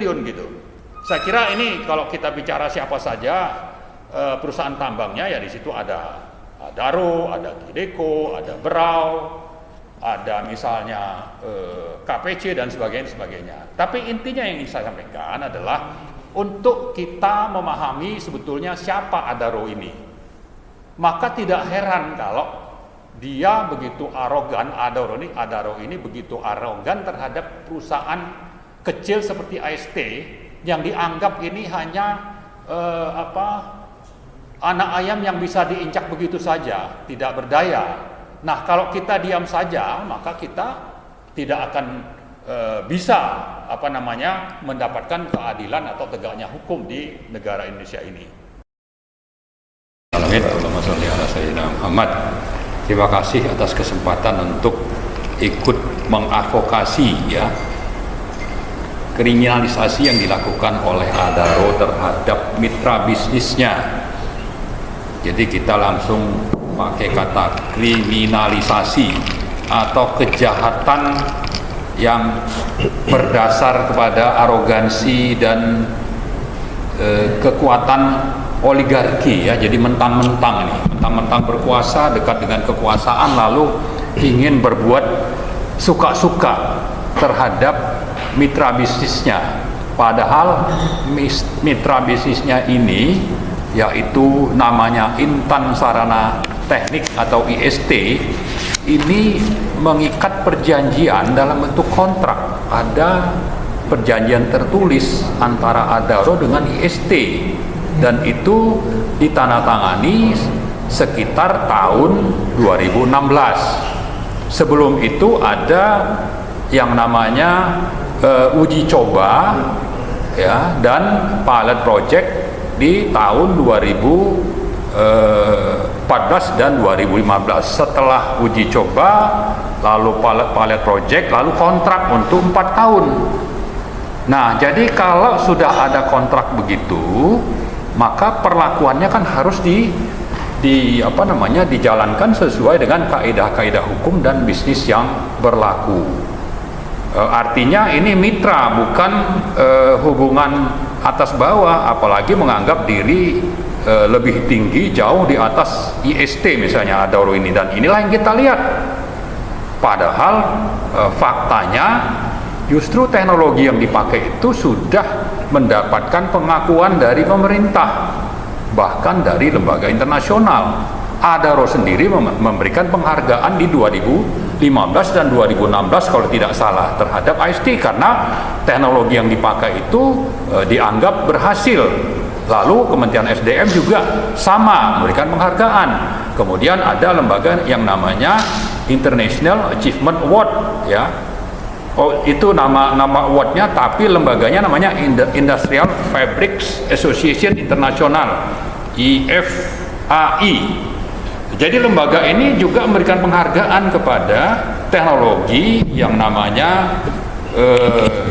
gitu. Saya kira ini kalau kita bicara siapa saja perusahaan tambangnya, ya di situ ada Adaro, ada Kideko, ada Berau, ada misalnya KPC dan sebagainya. Tapi intinya yang ingin saya sampaikan adalah untuk kita memahami sebetulnya siapa Adaro ini. Maka tidak heran kalau dia begitu arogan, Adaro ini begitu arogan terhadap perusahaan kecil seperti AST yang dianggap ini hanya anak ayam yang bisa diinjak begitu saja, tidak berdaya. Nah, kalau kita diam saja, maka kita tidak akan bisa mendapatkan keadilan atau tegaknya hukum di negara Indonesia ini. Allahumma sholli ala sayyidina Muhammad. Terima kasih atas kesempatan untuk ikut mengadvokasi kriminalisasi yang dilakukan oleh Adaro terhadap mitra bisnisnya. Jadi kita langsung pakai kata kriminalisasi atau kejahatan yang berdasar kepada arogansi dan kekuatan oligarki jadi mentang-mentang berkuasa, dekat dengan kekuasaan, lalu ingin berbuat suka-suka terhadap mitra bisnisnya. Padahal mitra bisnisnya ini yaitu namanya Intan Sarana Teknik atau IST ini mengikat perjanjian dalam bentuk kontrak. Ada perjanjian tertulis antara Adaro dengan IST dan itu ditandatangani sekitar tahun 2016. Sebelum itu ada yang namanya uji coba dan pilot project di tahun 2014 dan 2015. Setelah uji coba, lalu pilot project, lalu kontrak untuk 4 tahun. Nah, jadi kalau sudah ada kontrak begitu, maka perlakuannya kan harus dijalankan sesuai dengan kaidah-kaidah hukum dan bisnis yang berlaku. Artinya ini mitra, bukan hubungan atas bawah, apalagi menganggap diri lebih tinggi, jauh di atas IST misalnya Adaro ini. Dan inilah yang kita lihat. Padahal faktanya justru teknologi yang dipakai itu sudah mendapatkan pengakuan dari pemerintah, bahkan dari lembaga internasional. Adaro sendiri memberikan penghargaan di 2015 dan 2016 kalau tidak salah terhadap IST karena teknologi yang dipakai itu dianggap berhasil. Lalu Kementerian SDM juga sama memberikan penghargaan. Kemudian ada lembaga yang namanya International Achievement Award itu nama awardnya, tapi lembaganya namanya Industrial Fabrics Association International, IFAI. Jadi lembaga ini juga memberikan penghargaan kepada teknologi yang namanya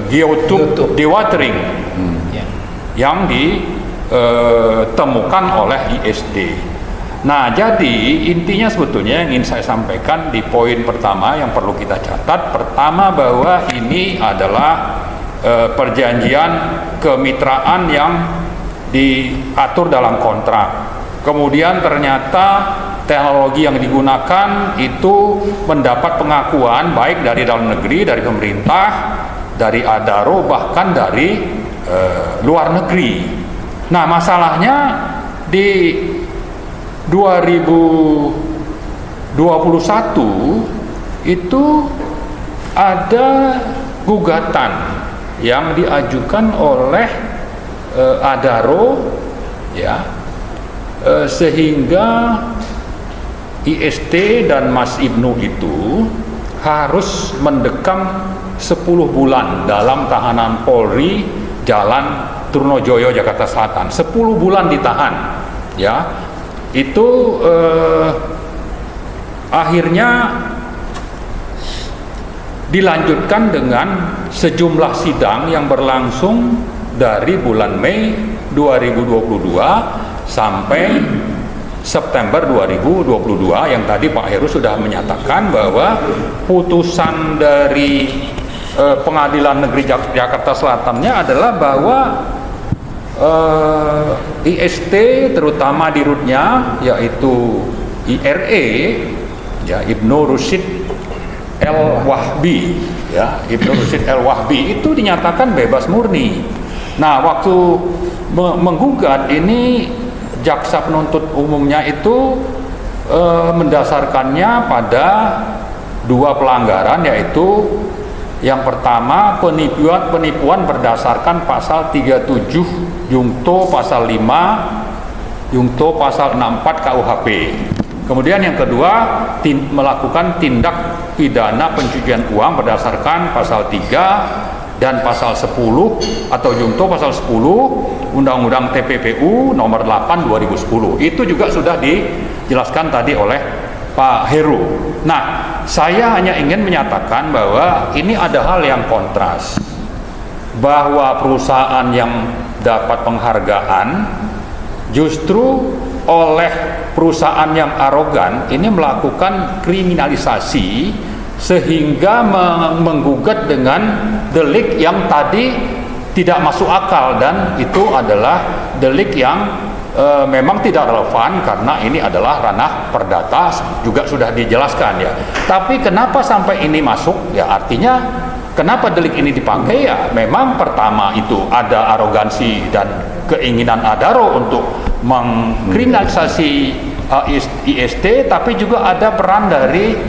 geotube dewatering yang ditemukan oleh ISD. Nah, jadi intinya sebetulnya yang ingin saya sampaikan di poin pertama yang perlu kita catat, pertama bahwa ini adalah perjanjian kemitraan yang diatur dalam kontrak. Kemudian ternyata teknologi yang digunakan itu mendapat pengakuan baik dari dalam negeri, dari pemerintah, dari Adaro, bahkan dari luar negeri. Nah, masalahnya di 2021 itu ada gugatan yang diajukan oleh Adaro sehingga IST dan Mas Ibnu itu harus mendekam 10 bulan dalam tahanan Polri Jalan Trunojoyo, Jakarta Selatan. 10 bulan ditahan itu akhirnya dilanjutkan dengan sejumlah sidang yang berlangsung dari bulan Mei 2022 sampai September 2022 yang tadi Pak Heru sudah menyatakan bahwa putusan dari Pengadilan Negeri Jakarta Selatannya adalah bahwa IST terutama di rootnya yaitu IRE, ya, Ibnu Rushd Al-Wahbi, ya, Ibnu Rushd Al-Wahbi itu dinyatakan bebas murni. Nah, waktu menggugat ini jaksa penuntut umumnya itu mendasarkannya pada dua pelanggaran, yaitu yang pertama penipuan berdasarkan pasal 37 Jungto pasal 5 Jungto pasal 64 KUHP. Kemudian yang kedua melakukan tindak pidana pencucian uang berdasarkan pasal 3 dan pasal 10 atau Jungto pasal 10 Undang-Undang TPPU nomor 8 2010. Itu juga sudah dijelaskan tadi oleh Pak Heru. Nah, saya hanya ingin menyatakan bahwa ini ada hal yang kontras, bahwa perusahaan yang dapat penghargaan justru oleh perusahaan yang arogan ini melakukan kriminalisasi sehingga menggugat dengan delik yang tadi tidak masuk akal, dan itu adalah delik yang memang tidak relevan karena ini adalah ranah perdata, juga sudah dijelaskan, ya. Tapi kenapa sampai ini masuk? Ya, artinya kenapa delik ini dipakai? Ya memang pertama itu ada arogansi dan keinginan Adaro untuk mengkriminalisasi IST, tapi juga ada peran dari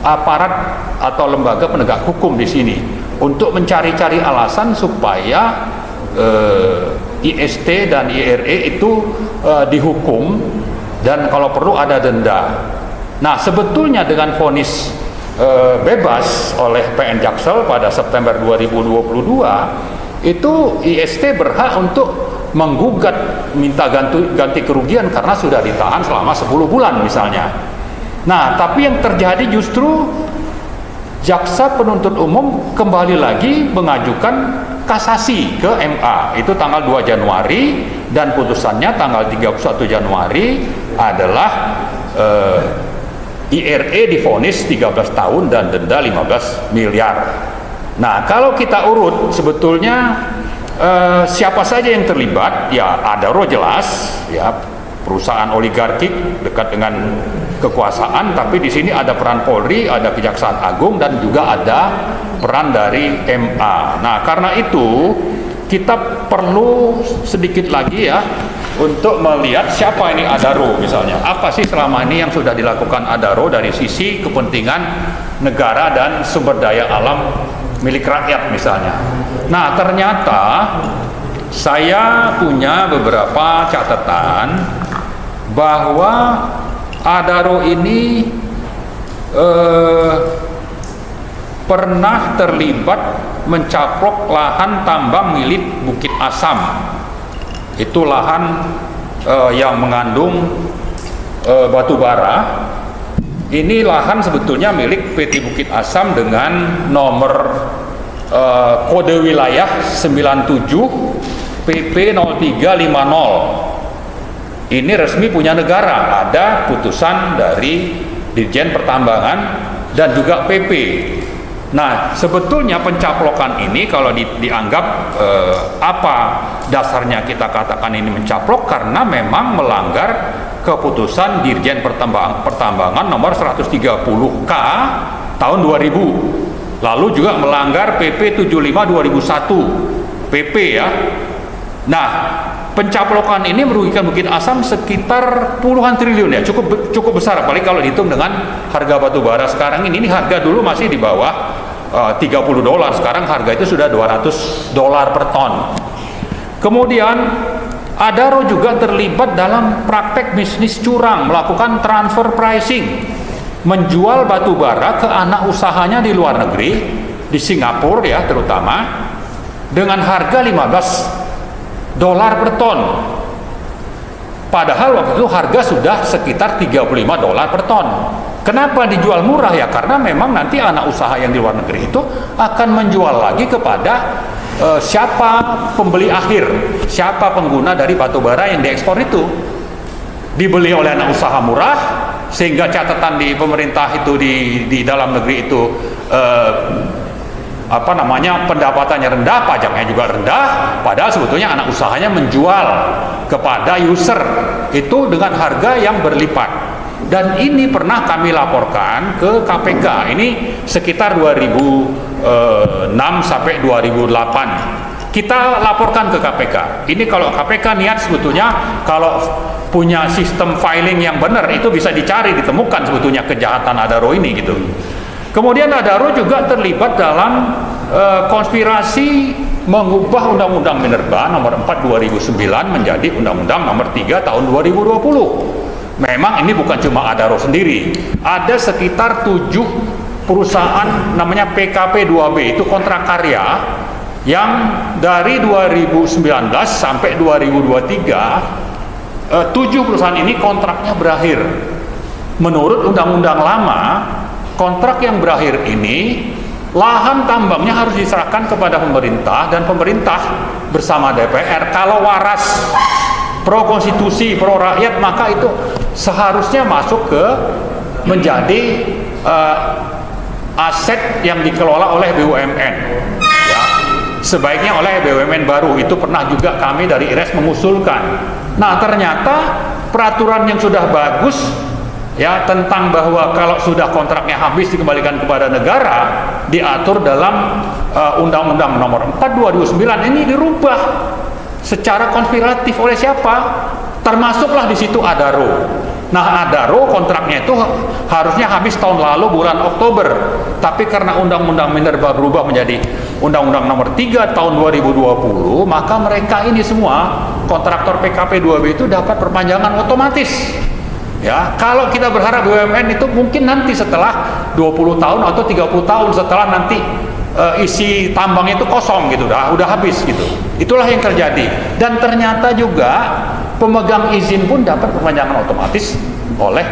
aparat atau lembaga penegak hukum di sini untuk mencari-cari alasan supaya IST dan IRE itu dihukum dan kalau perlu ada denda. Nah, sebetulnya dengan vonis bebas oleh PN Jaksel pada September 2022 itu IST berhak untuk menggugat minta ganti kerugian karena sudah ditahan selama 10 bulan misalnya. Nah, tapi yang terjadi justru jaksa penuntut umum kembali lagi mengajukan kasasi ke MA. Itu tanggal 2 Januari dan putusannya tanggal 31 Januari adalah IRE divonis 13 tahun dan denda 15 miliar. Nah, kalau kita urut sebetulnya siapa saja yang terlibat, ya Adaro jelas, ya, perusahaan oligarkik dekat dengan kekuasaan, tapi di sini ada peran Polri, ada Kejaksaan Agung, dan juga ada peran dari MA. Nah, karena itu kita perlu sedikit lagi ya untuk melihat siapa ini Adaro misalnya. Apa sih selama ini yang sudah dilakukan Adaro dari sisi kepentingan negara dan sumber daya alam milik rakyat misalnya. Nah, ternyata saya punya beberapa catatan bahwa Adaro ini pernah terlibat mencaplok lahan tambang milik Bukit Asam. Itu lahan yang mengandung batu bara. Ini lahan sebetulnya milik PT Bukit Asam dengan nomor kode wilayah 97 PP 0350. Ini resmi punya negara, ada putusan dari Dirjen Pertambangan dan juga PP. Nah, sebetulnya pencaplokan ini kalau dianggap apa dasarnya kita katakan ini mencaplok, karena memang melanggar keputusan Dirjen Pertambangan nomor 130K tahun 2000. Lalu juga melanggar PP 75 2001 PP, ya. Nah, pencaplokan ini merugikan Bukit Asam sekitar puluhan triliun, ya, cukup besar, apalagi kalau dihitung dengan harga batu bara sekarang ini harga dulu masih di bawah $30, sekarang harga itu sudah $200 per ton. Kemudian Adaro juga terlibat dalam praktek bisnis curang, melakukan transfer pricing, menjual batu bara ke anak usahanya di luar negeri, di Singapura ya terutama, dengan harga $15 per ton. Padahal waktu itu harga sudah sekitar $35 per ton. Kenapa dijual murah? Ya karena memang nanti anak usaha yang di luar negeri itu akan menjual lagi kepada siapa pembeli akhir, siapa pengguna dari batu bara yang diekspor itu. Dibeli oleh anak usaha murah, sehingga catatan di pemerintah itu di dalam negeri itu pendapatannya rendah, pajaknya juga rendah, padahal sebetulnya anak usahanya menjual kepada user itu dengan harga yang berlipat. Dan ini pernah kami laporkan ke KPK, ini sekitar 2006 sampai 2008 kita laporkan ke KPK. Ini kalau KPK niat sebetulnya kalau punya sistem filing yang benar itu bisa dicari, ditemukan sebetulnya kejahatan Adaro ini gitu. Kemudian Adaro juga terlibat dalam konspirasi mengubah Undang-Undang Minerba nomor 4 2009 menjadi Undang-Undang nomor 3 tahun 2020. Memang ini bukan cuma Adaro sendiri. Ada sekitar 7 perusahaan namanya PKP 2B, itu kontrak karya yang dari 2019 sampai 2023 7 perusahaan ini kontraknya berakhir. Menurut undang-undang lama, kontrak yang berakhir ini lahan tambangnya harus diserahkan kepada pemerintah, dan pemerintah bersama DPR kalau waras pro konstitusi, pro rakyat, maka itu seharusnya masuk ke menjadi aset yang dikelola oleh BUMN ya. Sebaiknya oleh BUMN baru. Itu pernah juga kami dari IRES mengusulkan. Nah, ternyata peraturan yang sudah bagus ya tentang bahwa kalau sudah kontraknya habis dikembalikan kepada negara diatur dalam Undang-Undang nomor 4 2009 ini dirubah secara konspiratif oleh siapa? Termasuklah di situ Adaro. Nah, Adaro kontraknya itu harusnya habis tahun lalu bulan Oktober, tapi karena Undang-Undang Minerba berubah menjadi Undang-Undang nomor 3 tahun 2020, maka mereka ini semua kontraktor PKP 2B itu dapat perpanjangan otomatis. Ya, kalau kita berharap BUMN itu mungkin nanti setelah 20 tahun atau 30 tahun setelah nanti isi tambang itu kosong gitu, udah habis gitu. Itulah yang terjadi. Dan ternyata juga pemegang izin pun dapat perpanjangan otomatis oleh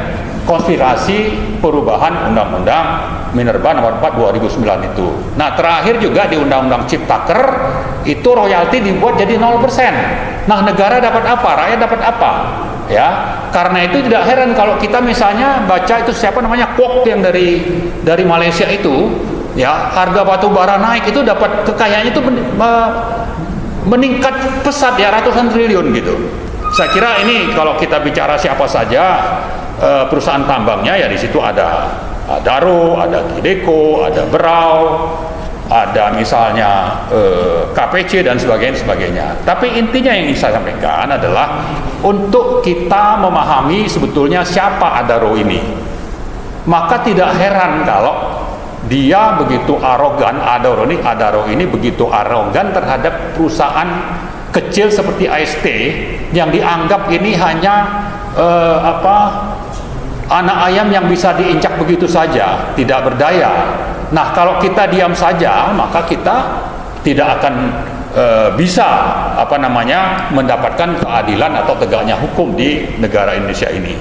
konspirasi perubahan Undang-Undang Minerba nomor 4 2009 itu. Nah, terakhir juga di Undang-Undang Ciptaker itu royalti dibuat jadi 0%. Nah, negara dapat apa? Rakyat dapat apa? Ya, karena itu tidak heran kalau kita misalnya baca itu siapa namanya Kwok yang dari Malaysia itu, ya, harga batu bara naik itu dapat kekayaannya itu meningkat pesat ya, ratusan triliun gitu. Saya kira ini kalau kita bicara siapa saja perusahaan tambangnya ya di situ ada Adaro, ada Kideko, ada Berau, ada misalnya KPC dan sebagainya. Tapi intinya yang ingin saya sampaikan adalah untuk kita memahami sebetulnya siapa Adaro ini. Maka tidak heran kalau dia begitu arogan, Adaro ini begitu arogan terhadap perusahaan kecil seperti AST yang dianggap ini hanya anak ayam yang bisa diinjak begitu saja, tidak berdaya. Nah, kalau kita diam saja, maka kita tidak akan bisa mendapatkan keadilan atau tegaknya hukum di negara Indonesia ini.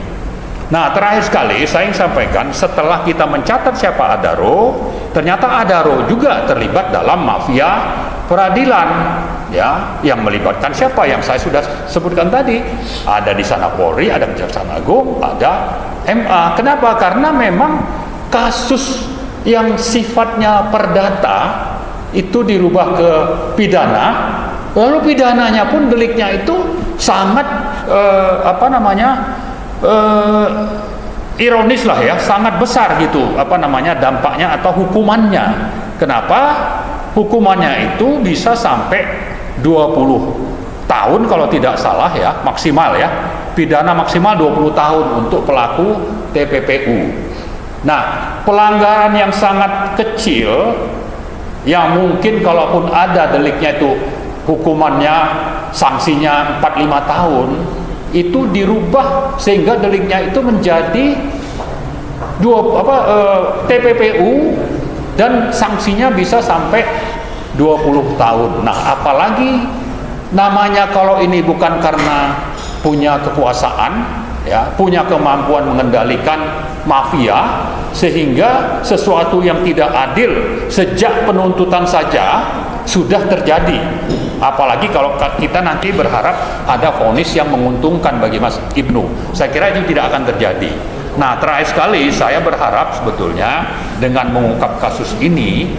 Nah, terakhir sekali saya ingin sampaikan, setelah kita mencatat siapa Adaro, ternyata Adaro juga terlibat dalam mafia peradilan, ya, yang melibatkan siapa yang saya sudah sebutkan tadi. Ada di sana Polri, ada Kejaksaan Agung, ada MA. Kenapa? Karena memang kasus yang sifatnya perdata itu dirubah ke pidana, lalu pidananya pun deliknya itu sangat ironis lah ya, sangat besar gitu dampaknya atau hukumannya. Kenapa? Hukumannya itu bisa sampai 20 tahun kalau tidak salah ya, maksimal ya. Pidana maksimal 20 tahun untuk pelaku TPPU. Nah, pelanggaran yang sangat kecil yang mungkin kalaupun ada deliknya itu hukumannya sanksinya 4-5 tahun itu dirubah sehingga deliknya itu menjadi TPPU dan sanksinya bisa sampai 20 tahun. Nah, apalagi namanya kalau ini bukan karena punya kekuasaan, ya, punya kemampuan mengendalikan mafia sehingga sesuatu yang tidak adil sejak penuntutan saja sudah terjadi. Apalagi kalau kita nanti berharap ada vonis yang menguntungkan bagi Mas Ibnu. Saya kira itu tidak akan terjadi. Nah, terakhir sekali saya berharap sebetulnya dengan mengungkap kasus ini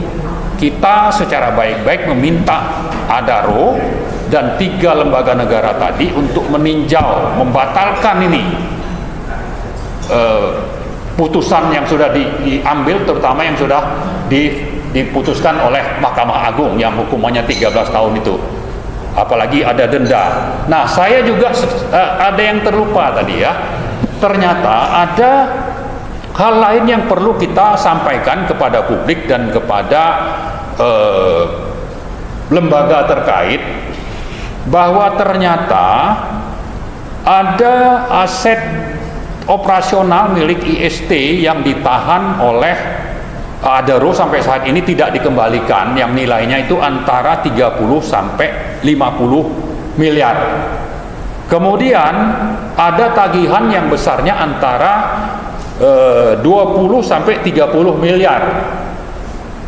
kita secara baik-baik meminta Adaro dan 3 lembaga negara tadi untuk meninjau, membatalkan ini putusan yang sudah diambil, terutama yang sudah diputuskan oleh Mahkamah Agung yang hukumannya 13 tahun itu, apalagi ada denda. Nah, saya juga ada yang terlupa tadi ya, ternyata ada hal lain yang perlu kita sampaikan kepada publik dan kepada lembaga terkait, bahwa ternyata ada aset operasional milik IST yang ditahan oleh Adaro sampai saat ini tidak dikembalikan, yang nilainya itu antara 30 sampai 50 miliar. Kemudian ada tagihan yang besarnya antara 20 sampai 30 miliar.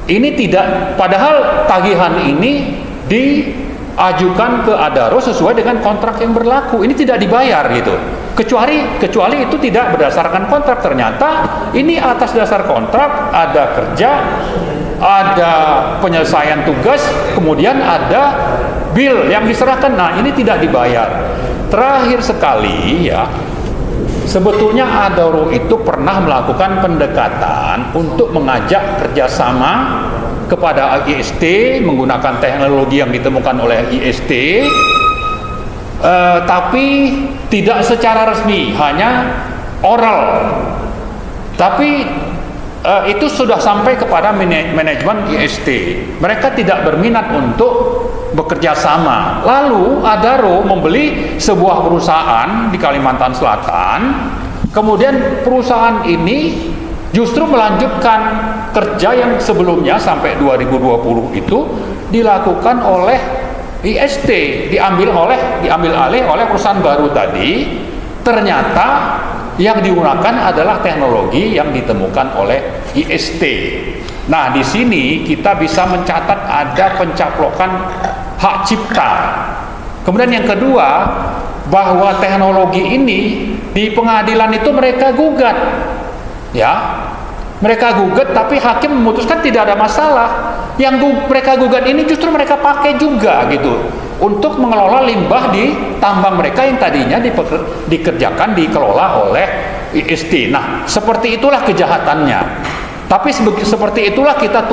Ini tidak, padahal tagihan ini diajukan ke Adaro sesuai dengan kontrak yang berlaku. Ini tidak dibayar gitu. Kecuali itu tidak berdasarkan kontrak. Ternyata ini atas dasar kontrak, ada kerja, ada penyelesaian tugas, kemudian ada bill yang diserahkan. Nah, ini tidak dibayar. Terakhir sekali ya, sebetulnya Adaro itu pernah melakukan pendekatan untuk mengajak kerjasama kepada IST menggunakan teknologi yang ditemukan oleh IST, tapi tidak secara resmi, hanya oral. Tapi itu sudah sampai kepada manajemen IST. Mereka tidak berminat untuk bekerja sama. Lalu Adaro membeli sebuah perusahaan di Kalimantan Selatan. Kemudian perusahaan ini justru melanjutkan kerja yang sebelumnya sampai 2020 itu dilakukan oleh IST, diambil alih oleh perusahaan baru tadi. Ternyata yang digunakan adalah teknologi yang ditemukan oleh IST. Nah, di sini kita bisa mencatat ada pencaplokan hak cipta. Kemudian yang kedua, bahwa teknologi ini di pengadilan itu mereka gugat. Ya, mereka gugat, tapi hakim memutuskan tidak ada masalah. Yang mereka gugat ini justru mereka pakai juga gitu untuk mengelola limbah di tambang mereka yang tadinya dikerjakan, dikelola oleh IST. Nah, seperti itulah kejahatannya. Tapi seperti itulah kita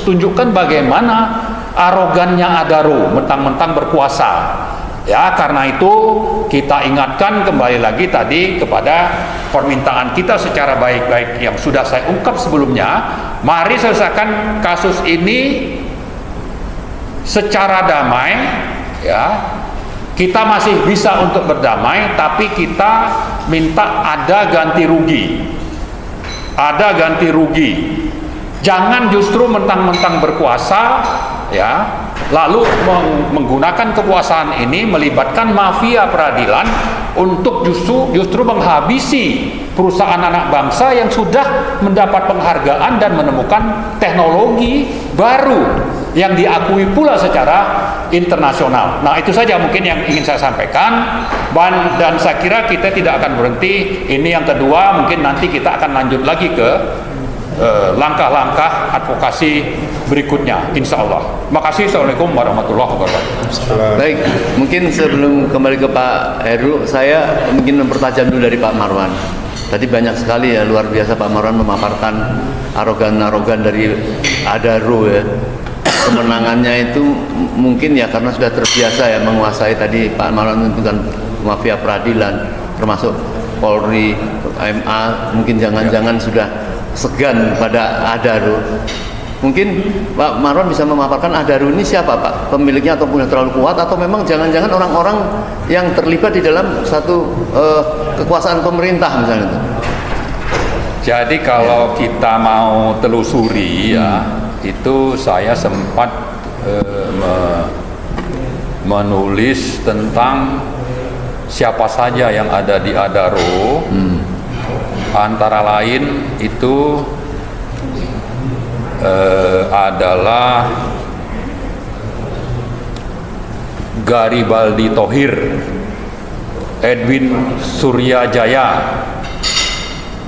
tunjukkan bagaimana arogannya Adaro, mentang-mentang berkuasa. Ya, karena itu kita ingatkan kembali lagi tadi kepada permintaan kita secara baik-baik yang sudah saya ungkap sebelumnya. Mari selesaikan kasus ini secara damai, ya. Kita masih bisa untuk berdamai, tapi kita minta ada ganti rugi. Ada ganti rugi. Jangan justru mentang-mentang berkuasa, ya, lalu menggunakan kekuasaan ini melibatkan mafia peradilan untuk justru menghabisi perusahaan anak bangsa yang sudah mendapat penghargaan dan menemukan teknologi baru yang diakui pula secara internasional. Nah, itu saja mungkin yang ingin saya sampaikan, dan saya kira kita tidak akan berhenti. Ini yang kedua, mungkin nanti kita akan lanjut lagi ke langkah-langkah advokasi berikutnya, insya Allah. Makasih. Assalamualaikum warahmatullahi wabarakatuh. Baik, mungkin sebelum kembali ke Pak Heru, saya mungkin mempertajam dulu dari Pak Marwan. Tadi banyak sekali ya, luar biasa Pak Marwan memaparkan arogan-arogan dari Adaro ya. Kemenangannya itu mungkin ya karena sudah terbiasa ya menguasai, tadi Pak Marwan menentukan mafia peradilan termasuk Polri, MA, mungkin jangan-jangan sudah segan pada Adaro. Mungkin Pak Marwan bisa memaparkan Adaro ini siapa Pak? Pemiliknya ataupun yang terlalu kuat, atau memang jangan-jangan orang-orang yang terlibat di dalam satu kekuasaan pemerintah misalnya itu? Jadi kalau kita mau telusuri ya, itu saya sempat menulis tentang siapa saja yang ada di Adaro. Antara lain itu adalah Garibaldi Thohir, Edwin Suryajaya,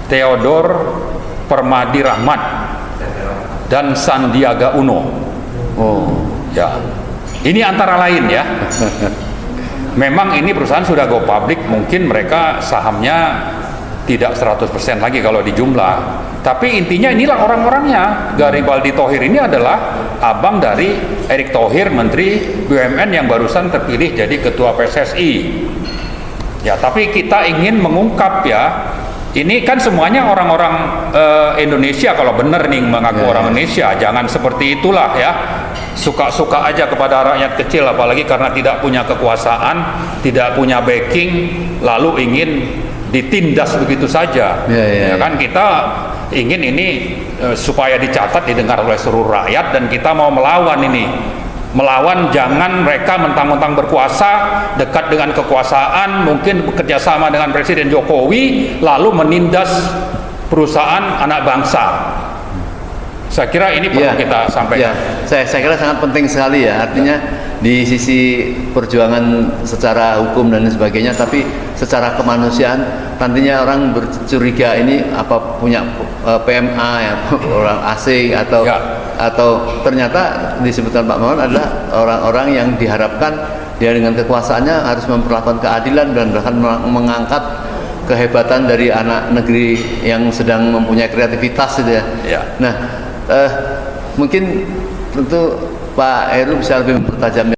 Theodor Permadi Rahmat, dan Sandiaga Uno. Oh, Ya, ini antara lain ya. Memang ini perusahaan sudah go public, mungkin mereka sahamnya tidak 100% lagi kalau di jumlah. Tapi intinya inilah orang-orangnya. Garibaldi Thohir ini adalah abang dari Erick Thohir, Menteri BUMN yang barusan terpilih jadi Ketua PSSI. Ya, tapi kita ingin mengungkap ya, ini kan semuanya orang-orang Indonesia kalau benar nih mengaku orang Indonesia. Jangan seperti itulah ya. Suka-suka aja kepada rakyat kecil, apalagi karena tidak punya kekuasaan, tidak punya backing, lalu ingin ditindas begitu saja. Ya kan, kita ingin ini supaya dicatat, didengar oleh seluruh rakyat, dan kita mau melawan ini. Melawan, jangan mereka mentang-mentang berkuasa, dekat dengan kekuasaan, mungkin bekerja sama dengan Presiden Jokowi, lalu menindas perusahaan anak bangsa. Saya kira ini perlu kita sampaikan. Saya kira sangat penting sekali ya. Artinya di sisi perjuangan secara hukum dan sebagainya, tapi secara kemanusiaan nantinya orang bercuriga ini apa punya PMA ya, orang asing atau ternyata disebutkan Pak Marwan adalah orang-orang yang diharapkan dia dengan kekuasaannya harus memperlakukan keadilan dan bahkan mengangkat kehebatan dari anak negeri yang sedang mempunyai kreativitas gitu ya. Nah, mungkin tentu Pak Heru bisa lebih mempertajam